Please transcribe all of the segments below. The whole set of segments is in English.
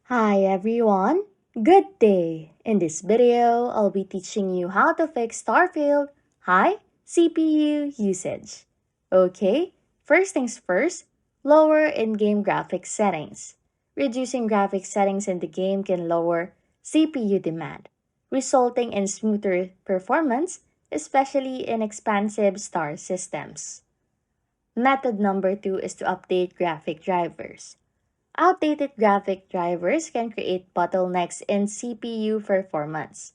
Hi everyone, good day! In this video, I'll be teaching you how to fix Starfield high CPU usage. Okay, first things first, lower in-game graphics settings. Reducing graphics settings in the game can lower CPU demand, resulting in smoother performance, especially in expansive star systems. Method number 2 is to update graphic drivers. Outdated graphic drivers can create bottlenecks in CPU performance.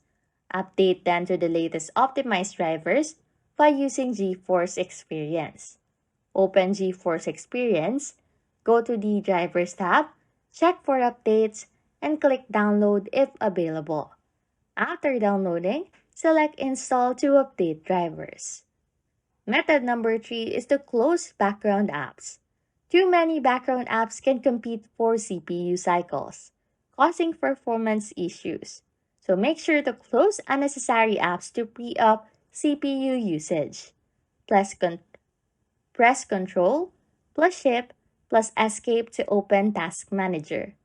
Update them to the latest optimized drivers by using GeForce Experience. Open GeForce Experience, go to the Drivers tab, check for updates, and click Download if available. After downloading, select Install to update drivers. Method number 3 is to close background apps. Too many background apps can compete for CPU cycles, causing performance issues. So make sure to close unnecessary apps to free up CPU usage. Press Ctrl plus Shift plus Escape to open Task Manager.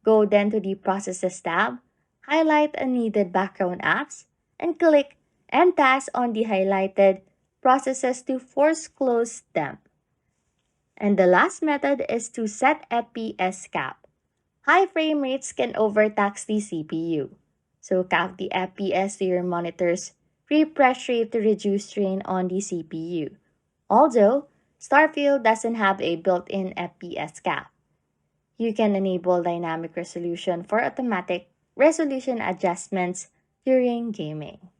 Go then to the Processes tab, highlight unneeded background apps, and click End Task on the highlighted processes to force close them. And the last method is to set FPS cap. High frame rates can overtax the CPU. So cap the FPS to your monitor's refresh rate to reduce strain on the CPU. Although, Starfield doesn't have a built-in FPS cap. You can enable dynamic resolution for automatic resolution adjustments during gaming.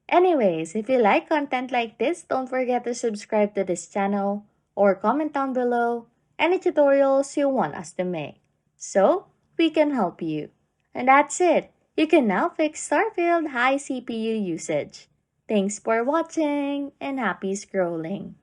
Anyways, if you like content like this, don't forget to subscribe to this channel or comment down below any tutorials you want us to make so we can help you. And that's it. You can now fix Starfield high CPU usage. Thanks for watching and happy scrolling.